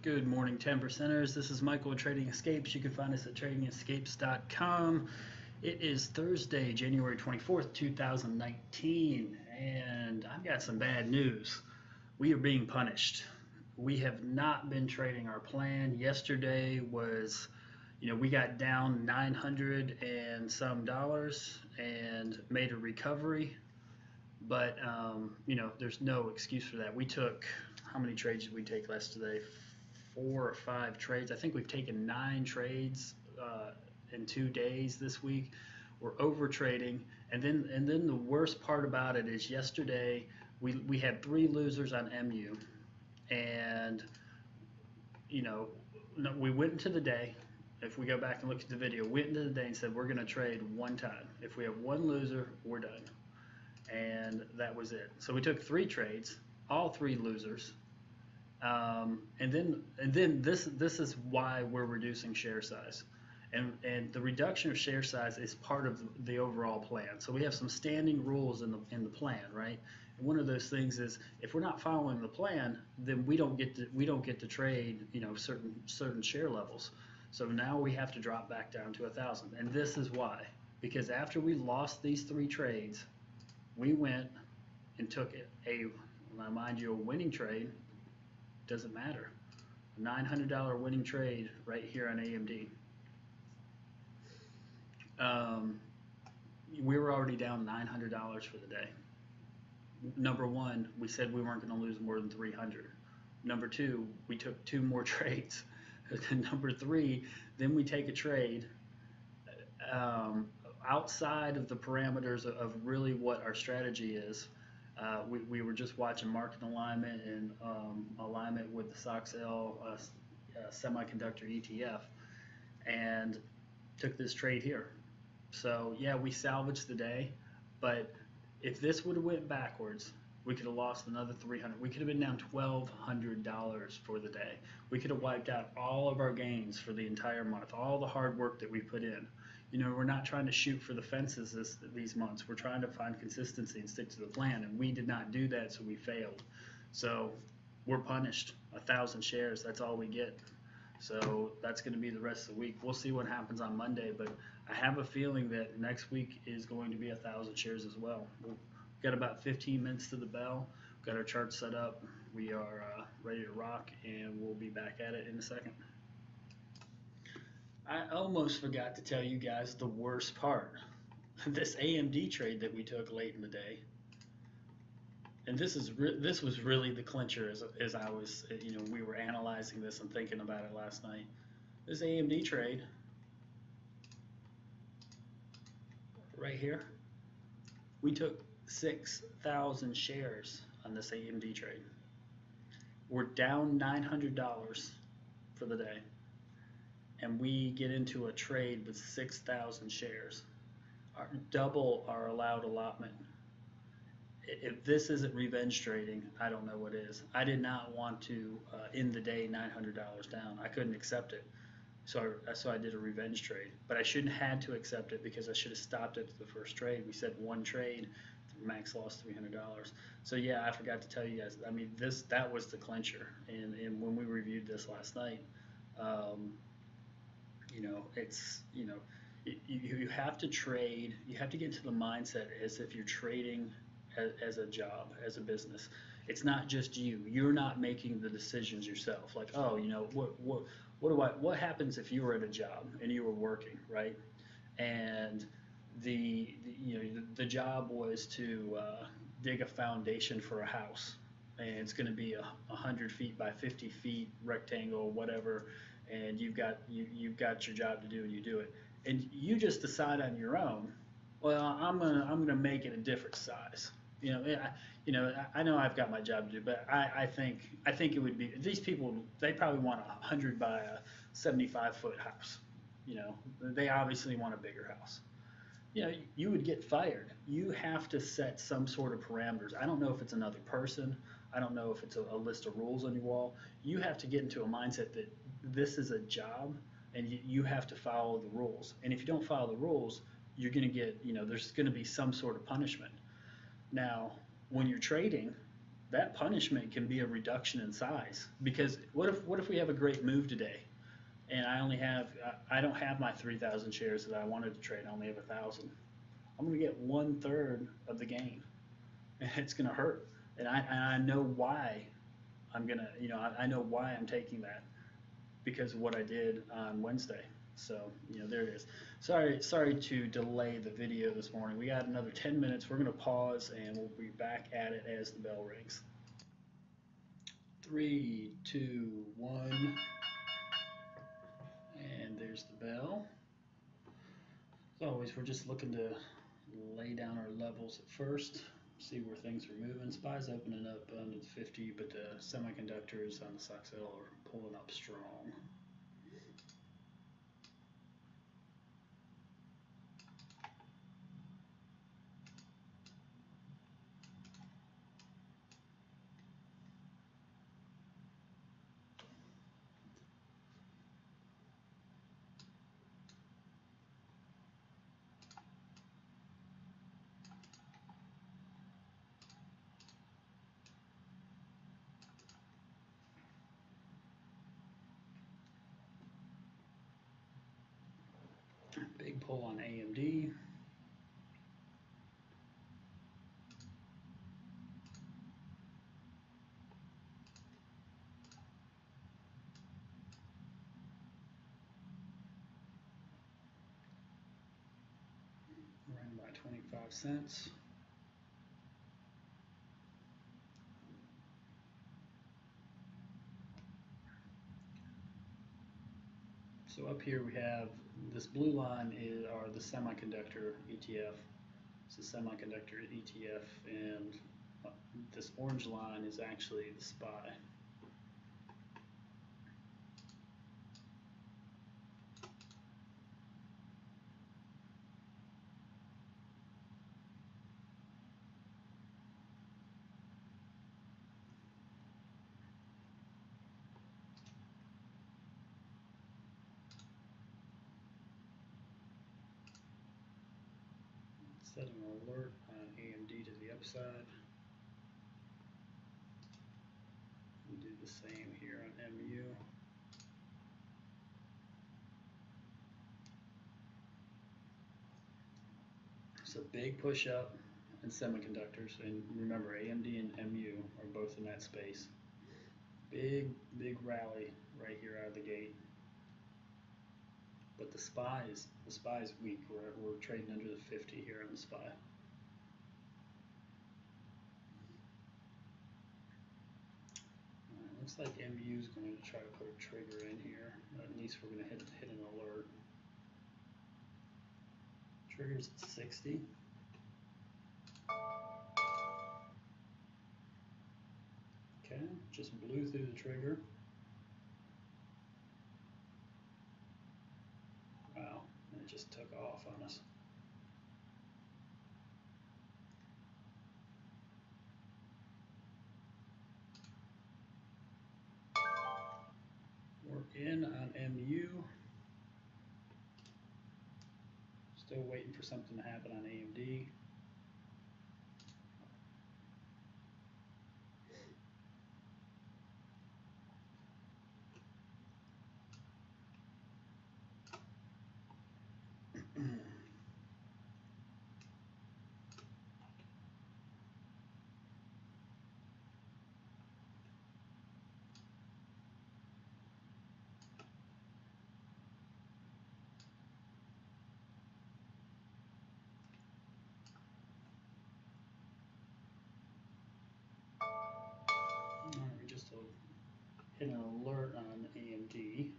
Good morning, 10 percenters. This is Michael with Trading Escapes. You can find us at tradingescapes.com. It is Thursday, January 24th, 2019, and I've got some bad news. We are being punished. We have not been trading our plan. Yesterday was, we got down 900 and some dollars and made a recovery, but, there's no excuse for that. We took, how many trades did we take yesterday? 4 or 5 trades. I think we've taken 9 trades in 2 days this week. We're over trading, and then the worst part about it is yesterday we had 3 losers on MU, and we went into the day. If we go back and look at the video, went into the day and said we're going to trade one time. If we have 1 loser, we're done, and that was it. So we took 3 trades, all 3 losers. And then this is why we're reducing share size, and the reduction of share size is part of the overall plan. So we have some standing rules in the plan, right? And one of those things is if we're not following the plan, then we don't get to trade certain share levels. So now we have to drop back down to 1,000, and this is why, because after we lost these 3 trades, we went and took mind you, a winning trade. Doesn't matter. A $900 winning trade right here on AMD. We were already down $900 for the day. Number one, we said we weren't going to lose more than 300. Number two, we took 2 more trades. Number 3, then we take a trade outside of the parameters of really what our strategy is. We were just watching market alignment and alignment with the ZACKSTrader semiconductor ETF, and took this trade here. So yeah, we salvaged the day, but if this would have went backwards, we could have lost another 300. We could have been down $1,200 for the day. We could have wiped out all of our gains for the entire month, all the hard work that we put in. We're not trying to shoot for the fences these months. We're trying to find consistency and stick to the plan, and we did not do that, so we failed. So we're punished. 1,000 shares, that's all we get. So that's going to be the rest of the week. We'll see what happens on Monday, but I have a feeling that next week is going to be 1,000 shares as well. We've got about 15 minutes to the bell. We've got our chart set up. We are ready to rock, and we'll be back at it in a second. I almost forgot to tell you guys the worst part. This AMD trade that we took late in the day, and this was really the clincher as I was, we were analyzing this and thinking about it last night. This AMD trade right here, we took 6,000 shares on this AMD trade. We're down $900 for the day, and we get into a trade with 6,000 shares, double our allowed allotment. If this isn't revenge trading, I don't know what is. I did not want to end the day $900 down. I couldn't accept it, so I did a revenge trade. But I shouldn't have had to accept it, because I should have stopped it at the first trade. We said 1 trade, max loss $300. So yeah, I forgot to tell you guys. I mean, that was the clincher. And when we reviewed this last night, you have to trade. You have to get into the mindset as if you're trading as a job, as a business. It's not just you. You're not making the decisions yourself. Like, oh, what happens if you were at a job and you were working, right? And the job was to dig a foundation for a house, and it's going to be 100 feet by 50 feet rectangle, whatever. And you've got your job to do, and you do it, and you just decide on your own, well, I'm gonna make it a different size. I know I've got my job to do, but I think it would be, these people, they probably want a 100 by a 75-foot house. They obviously want a bigger house. You would get fired. You have to set some sort of parameters. I don't know if it's another person. I don't know if it's a list of rules on your wall. You have to get into a mindset that this is a job, and you have to follow the rules. And if you don't follow the rules, you're going to get, there's going to be some sort of punishment. Now, when you're trading, that punishment can be a reduction in size. Because what if we have a great move today, and I don't have my 3,000 shares that I wanted to trade. I only have 1,000. I'm going to get 1/3 of the gain. It's going to hurt, and I know why I'm gonna, I know why I'm taking that, because of what I did on Wednesday. So, there it is. Sorry to delay the video this morning. We got another 10 minutes. We're going to pause, and we'll be back at it as the bell rings. 3, 2, 1, and there's the bell. As always, we're just looking to lay down our levels at first, see where things are moving. SPY's opening up under the 50, but the semiconductors on the ZACKSTrader are pulling up strong. Big pull on AMD. Around about 25 cents. So up here we have this blue line are the semiconductor ETF. It's a semiconductor ETF, and this orange line is actually the SPY. Setting an alert on AMD to the upside. We'll do the same here on MU. So big push up in semiconductors, and remember AMD and MU are both in that space. Big rally right here out of the gate. But the SPY is weak. We're trading under the 50 here on the SPY. Looks like MU is going to try to put a trigger in here. At least we're going to hit an alert. Triggers at 60. Okay, just blew through the trigger. Wow, and it just took off on us. We're in on MU. Still waiting for something to happen on AMD. We just hit an alert on AMD.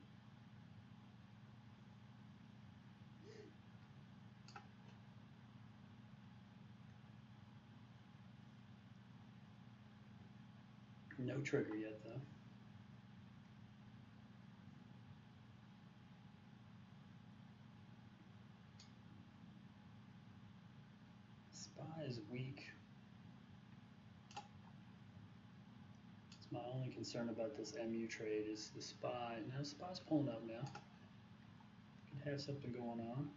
No trigger yet though. SPY is weak. It's my only concern about this MU trade is the SPY. Now the SPY's pulling up now. Could have something going on.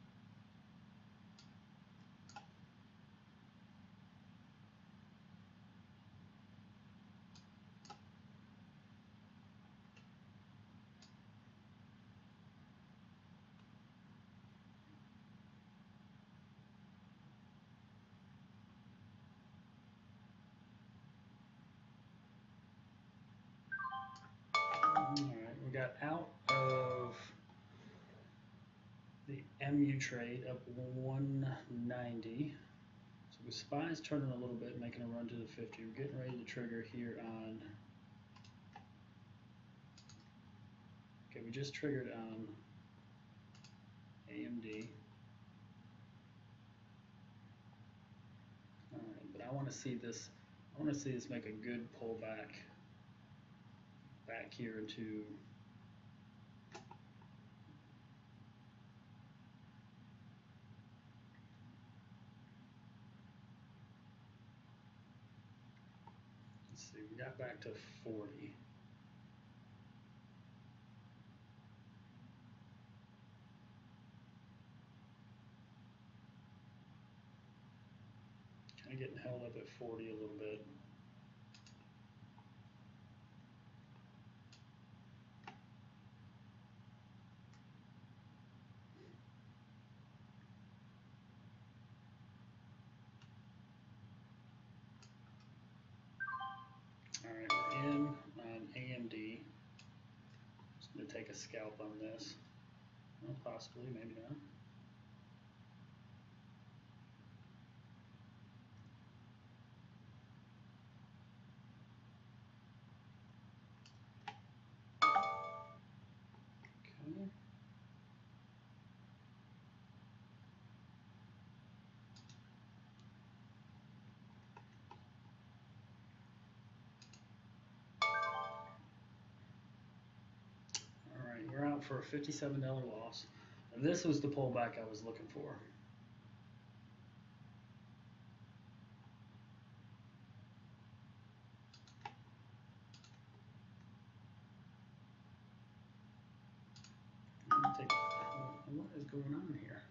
got out of the MU trade up 190. So with SPY's turning a little bit, making a run to the 50. We're getting ready to trigger here on. Okay, we just triggered on AMD. All right, but I want to see this. I want to see this make a good pullback back here into. Let's see, we got back to 40. Kind of getting held up at 40 a little bit. All right, we're in on AMD. Just going to take a scalp on this. Well, possibly, maybe not. Okay. All right, we're out for a $57 loss. And this was the pullback I was looking for. What is going on here?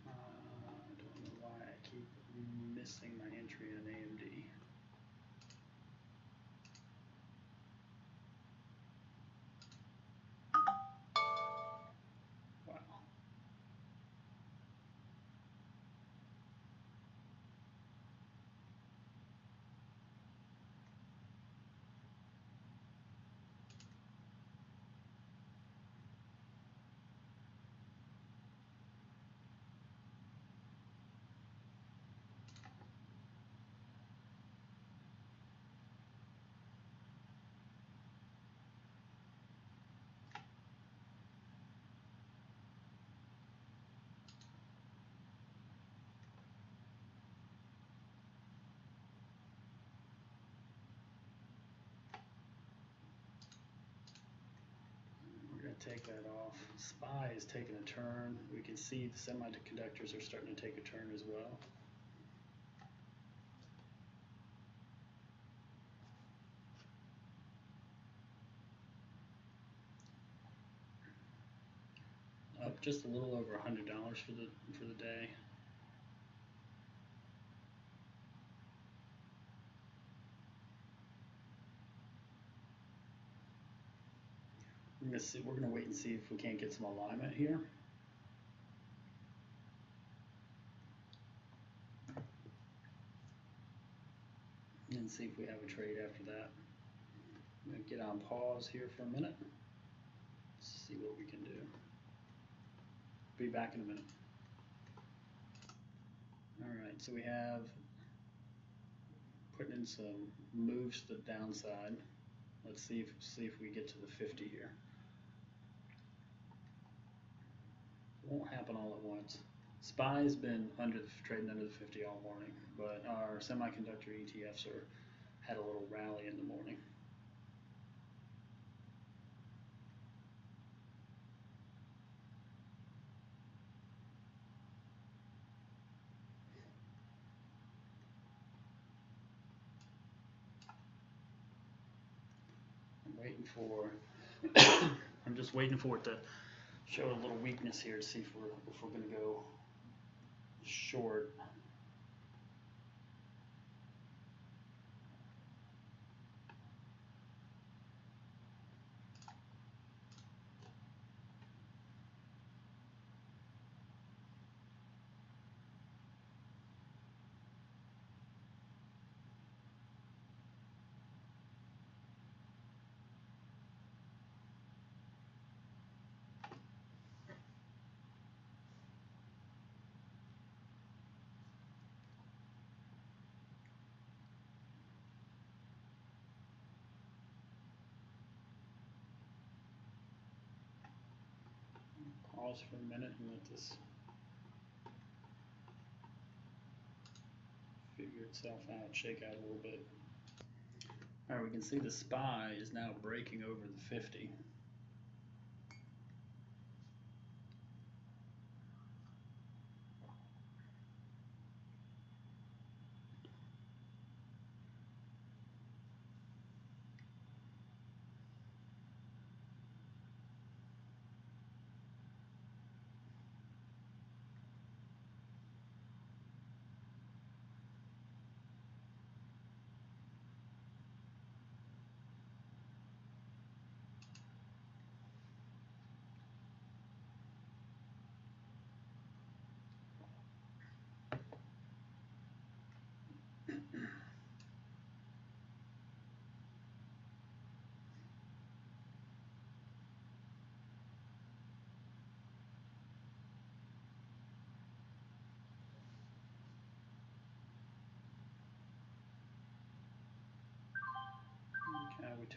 I don't know why I keep missing my entry on AMD. Wow. Take that off. SPY is taking a turn. We can see the semiconductors are starting to take a turn as well. Up just a little over $100 for the day. We're gonna wait and see if we can't get some alignment here. And then see if we have a trade after that. I'm gonna get on pause here for a minute. See what we can do. Be back in a minute. All right, so we have putting in some moves to the downside. Let's see if we get to the 50 here. It won't happen all at once. SPY's been trading under the 50 all morning, but our semiconductor ETFs had a little rally in the morning. I'm just waiting for it to show a little weakness here to see if we're going to go short. Pause for a minute and let this figure itself out, shake out a little bit. All right, we can see the SPY is now breaking over the 50. We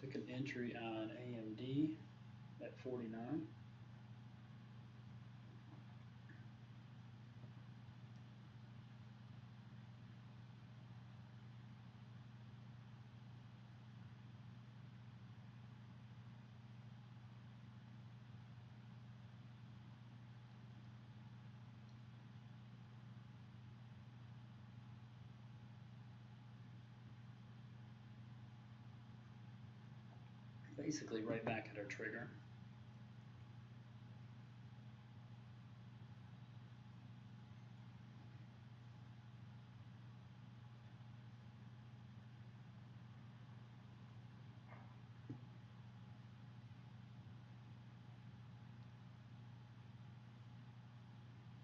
took an entry on AMD at 49. Basically right back at our trigger.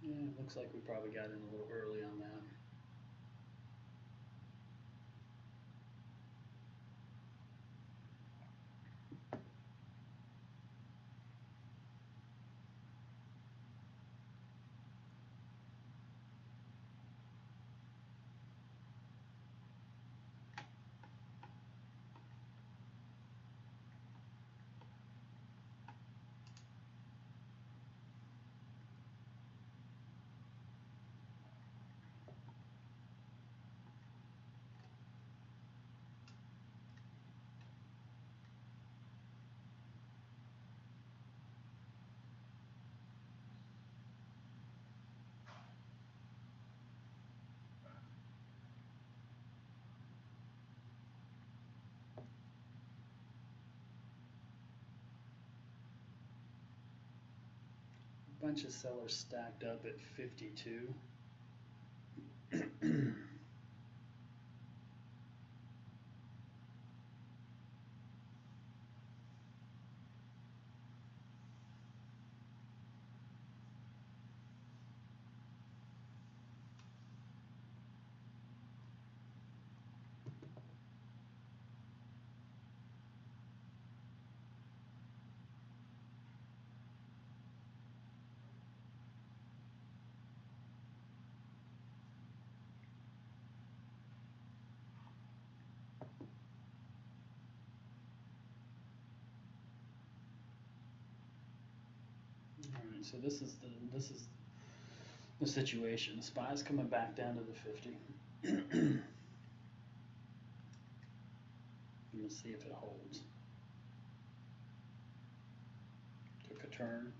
Yeah, it looks like we probably got in a little early on that. Bunch of sellers stacked up at 52. All right, so this is the situation. SPY's coming back down to the 50. Let's see if it holds. Took a turn.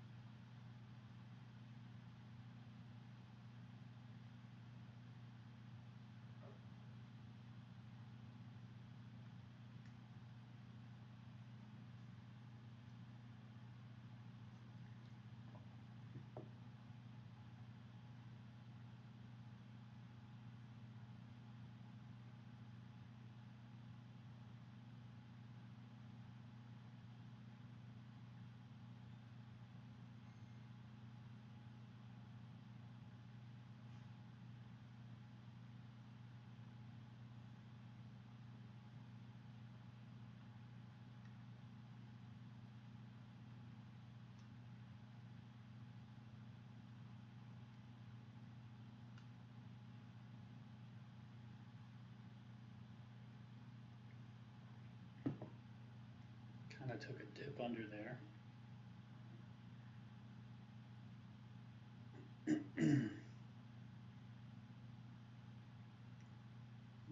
Kind of took a dip under there.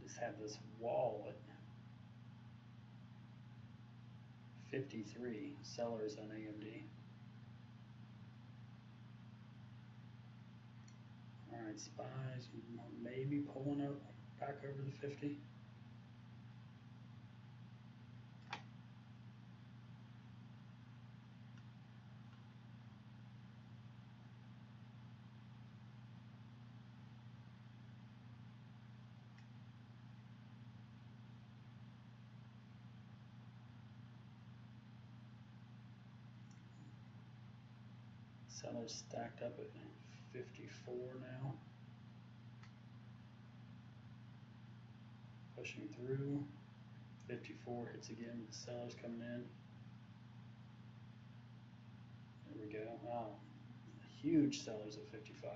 Just have this wall at 53 sellers on AMD. All right, SPY's maybe pulling up back over the 50. Sellers stacked up at 54 now. Pushing through. 54 hits again. The sellers coming in. There we go. Wow. Huge sellers at 55.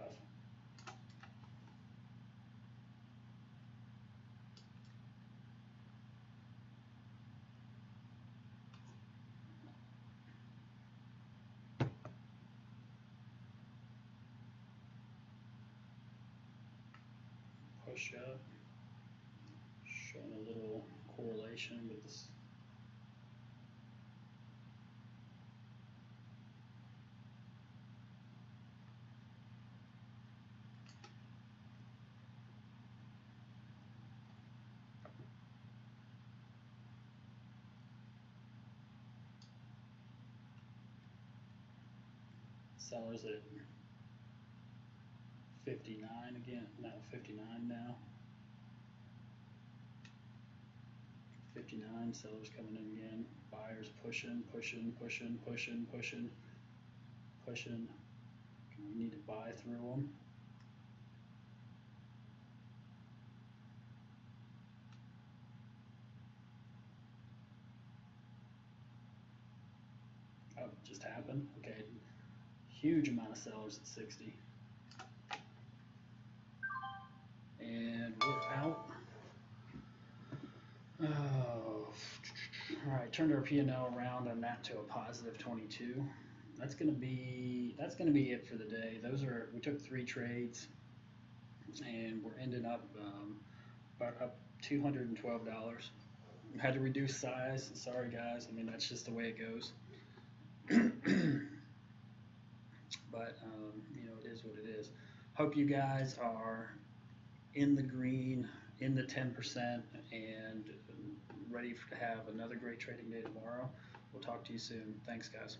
Push up. Showing a little correlation with this. Sellers at 59 again, no, 59 now. 59, sellers coming in again. Buyers pushing. We need to buy through them. Oh, it just happened. Okay, huge amount of sellers at 60. And we're out. Oh, all right. Turned our P&L around on that to a positive 22. That's gonna be it for the day. We took 3 trades, and we're ending up up $212. Had to reduce size. Sorry guys. I mean that's just the way it goes. But you know, it is what it is. Hope you guys are in the green, in the 10%, and ready to have another great trading day tomorrow. We'll talk to you soon. Thanks, guys.